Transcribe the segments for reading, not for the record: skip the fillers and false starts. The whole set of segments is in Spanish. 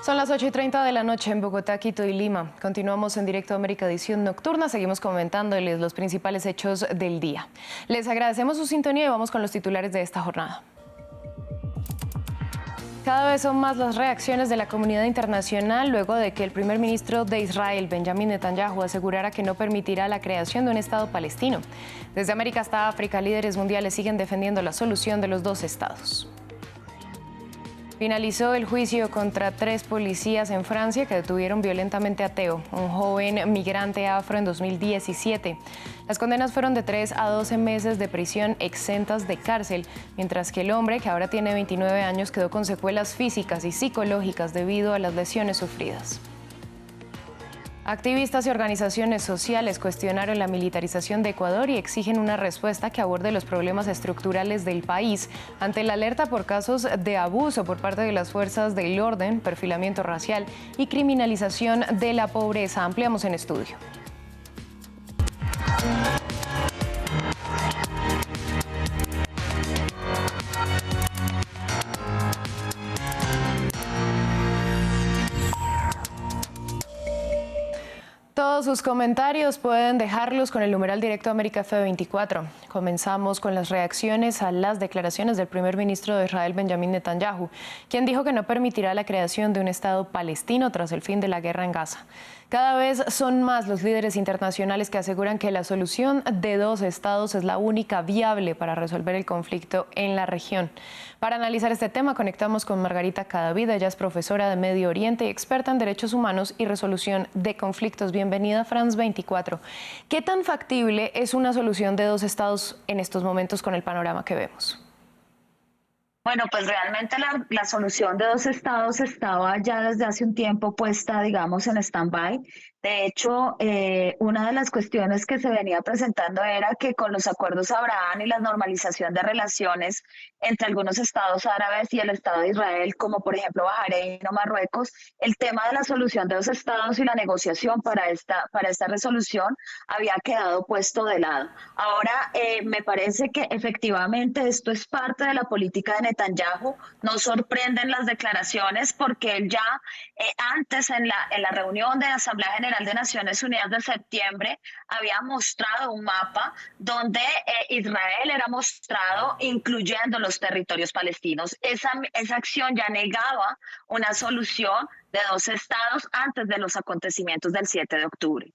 Son las 8:30 de la noche en Bogotá, Quito y Lima. Continuamos en Directo América Edición Nocturna. Seguimos comentándoles los principales hechos del día. Les agradecemos su sintonía y vamos con los titulares de esta jornada. Cada vez son más las reacciones de la comunidad internacional luego de que el primer ministro de Israel, Benjamin Netanyahu, asegurara que no permitirá la creación de un Estado palestino. Desde América hasta África, líderes mundiales siguen defendiendo la solución de los dos estados. Finalizó el juicio contra 3 policías en Francia que detuvieron violentamente a Theo, un joven migrante afro, en 2017. Las condenas fueron de 3 a 12 meses de prisión exentas de cárcel, mientras que el hombre, que ahora tiene 29 años, quedó con secuelas físicas y psicológicas debido a las lesiones sufridas. Activistas y organizaciones sociales cuestionaron la militarización de Ecuador y exigen una respuesta que aborde los problemas estructurales del país ante la alerta por casos de abuso por parte de las fuerzas del orden, perfilamiento racial y criminalización de la pobreza. Ampliamos en estudio. Todos sus comentarios pueden dejarlos con el numeral Directo América F24. Comenzamos con las reacciones a las declaraciones del primer ministro de Israel, Benjamin Netanyahu, quien dijo que no permitirá la creación de un Estado palestino tras el fin de la guerra en Gaza. Cada vez son más los líderes internacionales que aseguran que la solución de dos estados es la única viable para resolver el conflicto en la región. Para analizar este tema conectamos con Margarita Cadavid. Ella es profesora de Medio Oriente y experta en derechos humanos y resolución de conflictos. Bienvenida a France 24. ¿Qué tan factible es una solución de dos estados en estos momentos con el panorama que vemos? Bueno, pues realmente la solución de dos estados estaba ya desde hace un tiempo puesta, digamos, en stand-by. De hecho, una de las cuestiones que se venía presentando era que con los acuerdos Abraham y la normalización de relaciones entre algunos estados árabes y el Estado de Israel, como por ejemplo Bahrein o Marruecos, el tema de la solución de dos estados y la negociación para esta resolución había quedado puesto de lado. Ahora, me parece que efectivamente esto es parte de la política de Netanyahu. No sorprenden las declaraciones porque él ya antes en la reunión de la Asamblea General de Naciones Unidas de septiembre había mostrado un mapa donde Israel era mostrado incluyendo los territorios palestinos. Esa acción ya negaba una solución de dos estados antes de los acontecimientos del 7 de octubre.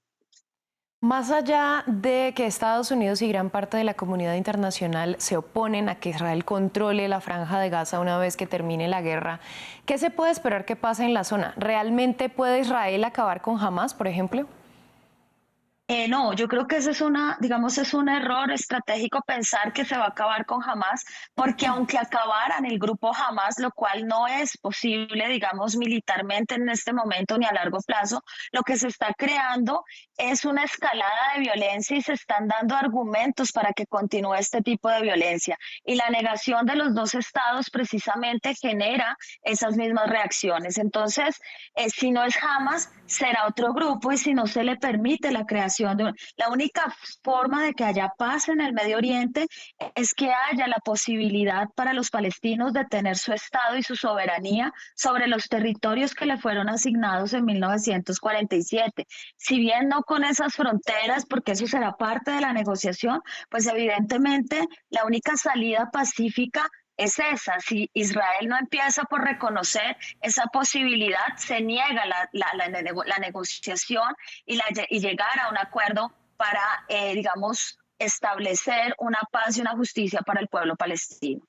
Más allá de que Estados Unidos y gran parte de la comunidad internacional se oponen a que Israel controle la franja de Gaza una vez que termine la guerra, ¿qué se puede esperar que pase en la zona? ¿Realmente puede Israel acabar con Hamás, por ejemplo? No, yo creo que ese es es un error estratégico pensar que se va a acabar con Hamás, porque aunque acabaran el grupo Hamás, lo cual no es posible, digamos, militarmente en este momento ni a largo plazo, lo que se está creando es una escalada de violencia y se están dando argumentos para que continúe este tipo de violencia. Y la negación de los dos estados precisamente genera esas mismas reacciones. Entonces, si no es Hamás, será otro grupo y si no se le permite la creación la única forma de que haya paz en el Medio Oriente es que haya la posibilidad para los palestinos de tener su Estado y su soberanía sobre los territorios que le fueron asignados en 1947. Si bien no con esas fronteras, porque eso será parte de la negociación, pues evidentemente la única salida pacífica es esa. Si Israel no empieza por reconocer esa posibilidad, se niega la negociación y llegar a un acuerdo para, digamos, establecer una paz y una justicia para el pueblo palestino.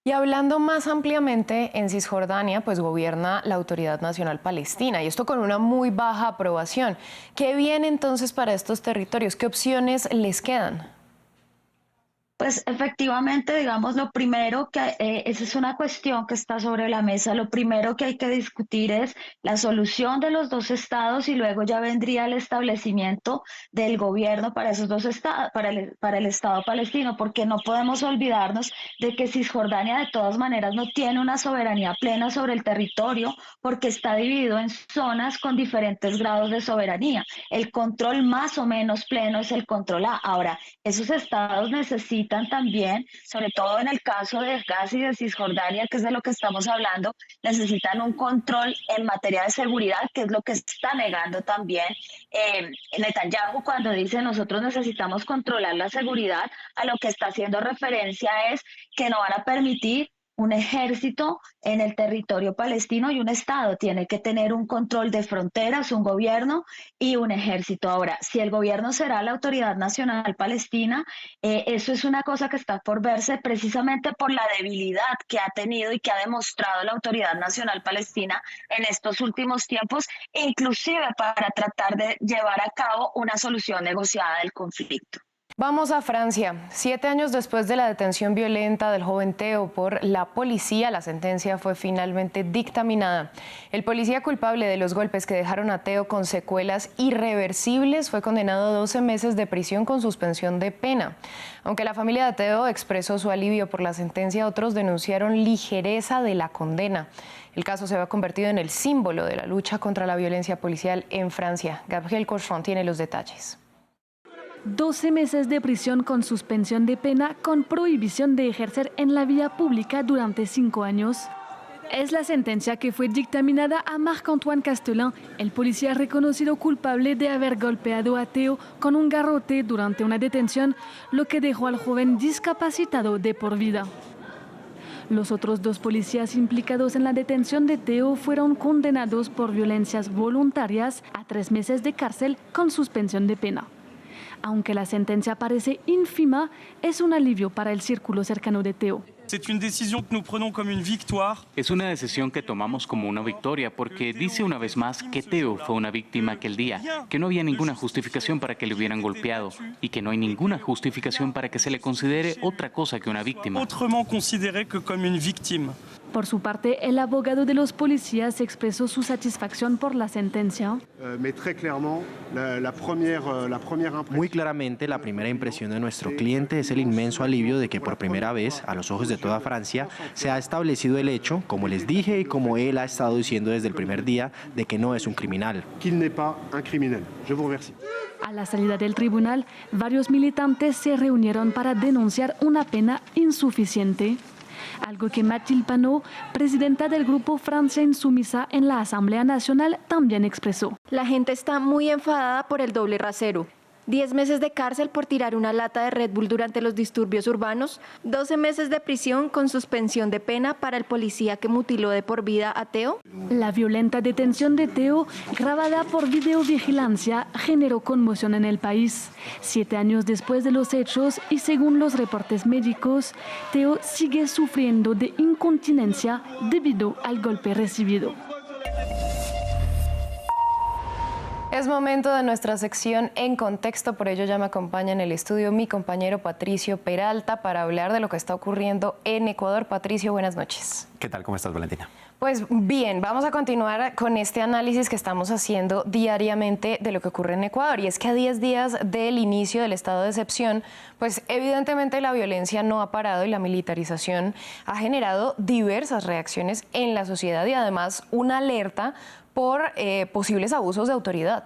Y hablando más ampliamente, en Cisjordania pues gobierna la Autoridad Nacional Palestina y esto con una muy baja aprobación. ¿Qué viene entonces para estos territorios? ¿Qué opciones les quedan? Pues efectivamente, digamos, lo primero esa es una cuestión que está sobre la mesa, lo primero que hay que discutir es la solución de los dos estados y luego ya vendría el establecimiento del gobierno para esos dos estados, para el Estado palestino, porque no podemos olvidarnos de que Cisjordania de todas maneras no tiene una soberanía plena sobre el territorio porque está dividido en zonas con diferentes grados de soberanía. El control más o menos pleno es el control A. Ahora, esos estados necesitan necesitan también, sobre todo en el caso de Gaza y de Cisjordania, que es de lo que estamos hablando, necesitan un control en materia de seguridad, que es lo que está negando también Netanyahu cuando dice nosotros necesitamos controlar la seguridad. A lo que está haciendo referencia es que no van a permitir un ejército en el territorio palestino, y un Estado tiene que tener un control de fronteras, un gobierno y un ejército. Ahora, si el gobierno será la Autoridad Nacional Palestina, eso es una cosa que está por verse precisamente por la debilidad que ha tenido y que ha demostrado la Autoridad Nacional Palestina en estos últimos tiempos, inclusive para tratar de llevar a cabo una solución negociada del conflicto. Vamos a Francia. 7 años después de la detención violenta del joven Theo por la policía, la sentencia fue finalmente dictaminada. El policía culpable de los golpes que dejaron a Theo con secuelas irreversibles fue condenado a 12 meses de prisión con suspensión de pena. Aunque la familia de Theo expresó su alivio por la sentencia, otros denunciaron ligereza de la condena. El caso se ha convertido en el símbolo de la lucha contra la violencia policial en Francia. Gabriel Cochon tiene los detalles. 12 meses de prisión con suspensión de pena con prohibición de ejercer en la vía pública durante 5 años. Es la sentencia que fue dictaminada a Marc-Antoine Castellin, el policía reconocido culpable de haber golpeado a Theo con un garrote durante una detención, lo que dejó al joven discapacitado de por vida. Los otros 2 policías implicados en la detención de Theo fueron condenados por violencias voluntarias a 3 meses de cárcel con suspensión de pena. Aunque la sentencia parece ínfima, es un alivio para el círculo cercano de Theo. Es una decisión que tomamos como una victoria porque dice una vez más que Theo fue una víctima aquel día, que no había ninguna justificación para que le hubieran golpeado y que no hay ninguna justificación para que se le considere otra cosa que una víctima. Por su parte, el abogado de los policías expresó su satisfacción por la sentencia. Muy claramente, la primera impresión de nuestro cliente es el inmenso alivio de que por primera vez, a los ojos de toda Francia, se ha establecido el hecho, como les dije y como él ha estado diciendo desde el primer día, de que no es un criminal. A la salida del tribunal, varios militantes se reunieron para denunciar una pena insuficiente. Algo que Mathilde Panot, presidenta del grupo Francia Insumisa en la Asamblea Nacional, también expresó. La gente está muy enfadada por el doble rasero. 10 meses de cárcel por tirar una lata de Red Bull durante los disturbios urbanos, 12 meses de prisión con suspensión de pena para el policía que mutiló de por vida a Theo. La violenta detención de Theo, grabada por videovigilancia, generó conmoción en el país. 7 años después de los hechos y según los reportes médicos, Theo sigue sufriendo de incontinencia debido al golpe recibido. Es momento de nuestra sección En Contexto, por ello ya me acompaña en el estudio mi compañero Patricio Peralta para hablar de lo que está ocurriendo en Ecuador. Patricio, buenas noches. ¿Qué tal? ¿Cómo estás, Valentina? Pues bien, vamos a continuar con este análisis que estamos haciendo diariamente de lo que ocurre en Ecuador. Y es que a 10 días del inicio del estado de excepción, pues evidentemente la violencia no ha parado y la militarización ha generado diversas reacciones en la sociedad y además una alerta por posibles abusos de autoridad.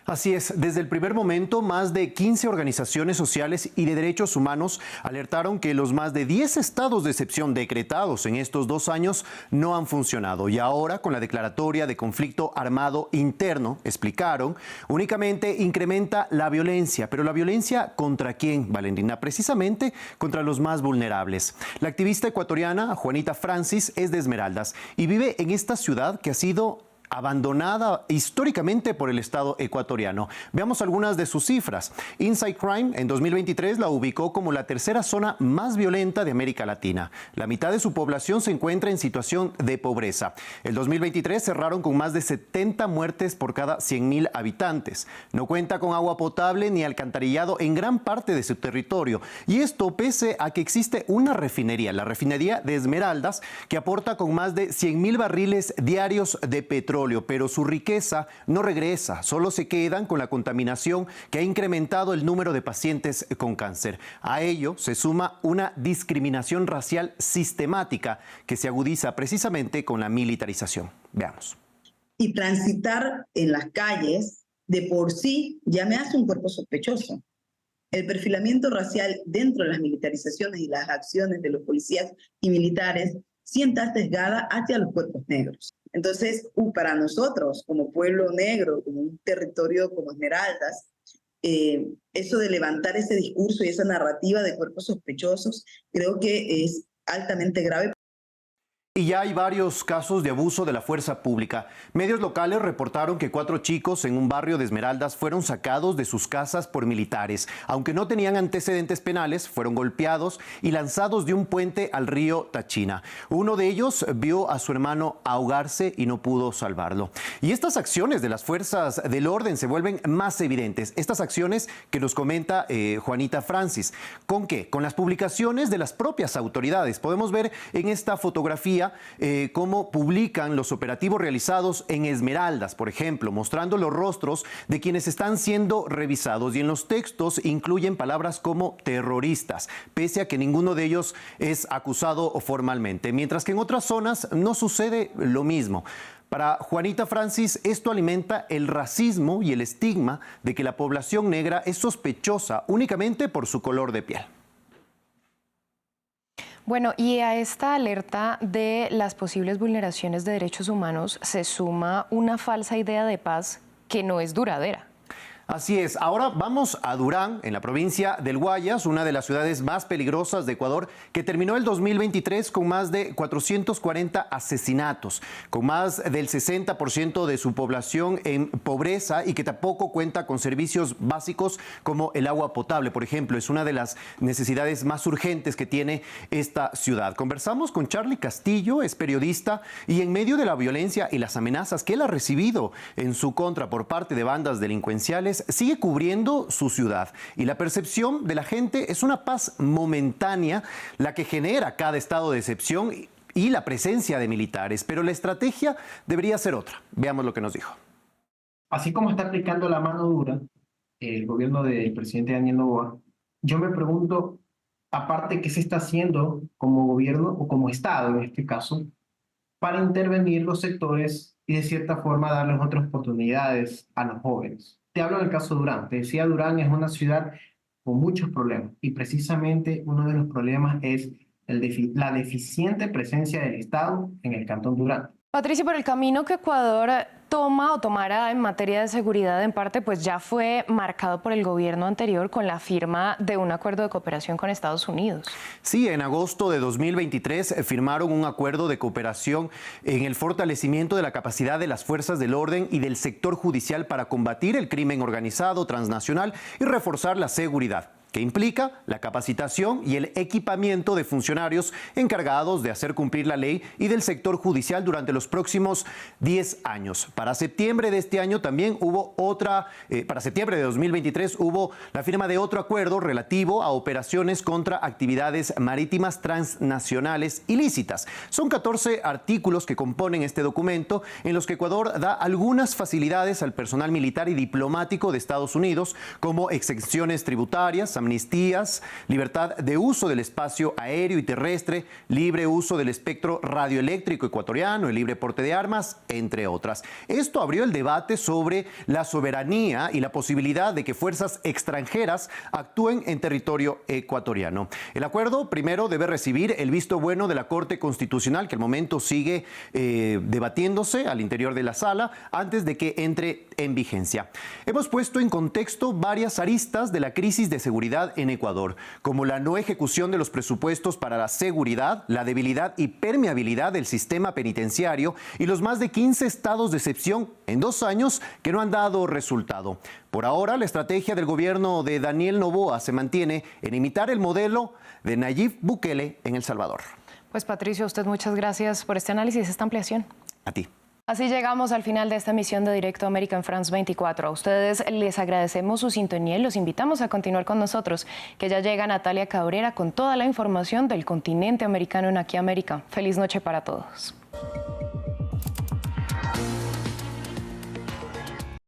Así es, desde el primer momento, más de 15 organizaciones sociales y de derechos humanos alertaron que los más de 10 estados de excepción decretados en estos 2 años no han funcionado. Y ahora, con la declaratoria de conflicto armado interno, explicaron, únicamente incrementa la violencia. ¿Pero la violencia contra quién, Valentina? Precisamente contra los más vulnerables. La activista ecuatoriana Juanita Francis es de Esmeraldas y vive en esta ciudad que ha sido abandonada históricamente por el Estado ecuatoriano. Veamos algunas de sus cifras. Inside Crime en 2023 la ubicó como la tercera zona más violenta de América Latina. La mitad de su población se encuentra en situación de pobreza. El 2023 cerraron con más de 70 muertes por cada 100.000 habitantes. No cuenta con agua potable ni alcantarillado en gran parte de su territorio. Y esto pese a que existe una refinería, la refinería de Esmeraldas, que aporta con más de 100.000 barriles diarios de petróleo. Pero su riqueza no regresa, solo se quedan con la contaminación que ha incrementado el número de pacientes con cáncer. A ello se suma una discriminación racial sistemática que se agudiza precisamente con la militarización. Veamos. Y transitar en las calles de por sí ya me hace un cuerpo sospechoso. El perfilamiento racial dentro de las militarizaciones y las acciones de los policías y militares siempre está sesgada hacia los cuerpos negros. Entonces, para nosotros, como pueblo negro, como un territorio como Esmeraldas, eso de levantar ese discurso y esa narrativa de cuerpos sospechosos, creo que es altamente grave. Y ya hay varios casos de abuso de la fuerza pública. Medios locales reportaron que 4 chicos en un barrio de Esmeraldas fueron sacados de sus casas por militares. Aunque no tenían antecedentes penales, fueron golpeados y lanzados de un puente al río Tachina. Uno de ellos vio a su hermano ahogarse y no pudo salvarlo. Y estas acciones de las fuerzas del orden se vuelven más evidentes. Estas acciones que nos comenta Juanita Francis. ¿Con qué? Con las publicaciones de las propias autoridades. Podemos ver en esta fotografía cómo publican los operativos realizados en Esmeraldas, por ejemplo, mostrando los rostros de quienes están siendo revisados, y en los textos incluyen palabras como terroristas, pese a que ninguno de ellos es acusado formalmente, mientras que en otras zonas no sucede lo mismo. Para Juanita Francis, esto alimenta el racismo y el estigma de que la población negra es sospechosa únicamente por su color de piel. Bueno, y a esta alerta de las posibles vulneraciones de derechos humanos se suma una falsa idea de paz que no es duradera. Así es. Ahora vamos a Durán, en la provincia del Guayas, una de las ciudades más peligrosas de Ecuador, que terminó el 2023 con más de 440 asesinatos, con más del 60% de su población en pobreza y que tampoco cuenta con servicios básicos como el agua potable, por ejemplo. Es una de las necesidades más urgentes que tiene esta ciudad. Conversamos con Charlie Castillo, es periodista, y en medio de la violencia y las amenazas que él ha recibido en su contra por parte de bandas delincuenciales, sigue cubriendo su ciudad, y la percepción de la gente es una paz momentánea la que genera cada estado de excepción y la presencia de militares, pero la estrategia debería ser otra. Veamos lo que nos dijo. Así como está aplicando la mano dura el gobierno del presidente Daniel Noboa, yo me pregunto, aparte, ¿qué se está haciendo como gobierno o como Estado en este caso para intervenir los sectores y de cierta forma darles otras oportunidades a los jóvenes? Te hablo del caso Durán. Te decía, Durán es una ciudad con muchos problemas, y precisamente uno de los problemas es la deficiente presencia del Estado en el cantón Durán. Patricia, por el camino que Ecuador toma o tomará en materia de seguridad, en parte, pues ya fue marcado por el gobierno anterior con la firma de un acuerdo de cooperación con Estados Unidos. Sí, en agosto de 2023 firmaron un acuerdo de cooperación en el fortalecimiento de la capacidad de las fuerzas del orden y del sector judicial para combatir el crimen organizado transnacional y reforzar la seguridad, que implica la capacitación y el equipamiento de funcionarios encargados de hacer cumplir la ley y del sector judicial durante los próximos 10 años. Para septiembre de este año también hubo para septiembre de 2023 hubo la firma de otro acuerdo relativo a operaciones contra actividades marítimas transnacionales ilícitas. Son 14 artículos que componen este documento, en los que Ecuador da algunas facilidades al personal militar y diplomático de Estados Unidos, como exenciones tributarias, amnistías, libertad de uso del espacio aéreo y terrestre, libre uso del espectro radioeléctrico ecuatoriano, el libre porte de armas, entre otras. Esto abrió el debate sobre la soberanía y la posibilidad de que fuerzas extranjeras actúen en territorio ecuatoriano. El acuerdo primero debe recibir el visto bueno de la Corte Constitucional, que al momento sigue debatiéndose al interior de la sala antes de que entre en vigencia. Hemos puesto en contexto varias aristas de la crisis de seguridad en Ecuador, como la no ejecución de los presupuestos para la seguridad, la debilidad y permeabilidad del sistema penitenciario y los más de 15 estados de excepción en 2 años que no han dado resultado. Por ahora, la estrategia del gobierno de Daniel Noboa se mantiene en imitar el modelo de Nayib Bukele en El Salvador. Pues Patricio, a usted muchas gracias por este análisis, esta ampliación. A ti. Así llegamos al final de esta emisión de Directo América en France 24. A ustedes les agradecemos su sintonía y los invitamos a continuar con nosotros, que ya llega Natalia Cabrera con toda la información del continente americano en Aquí América. Feliz noche para todos.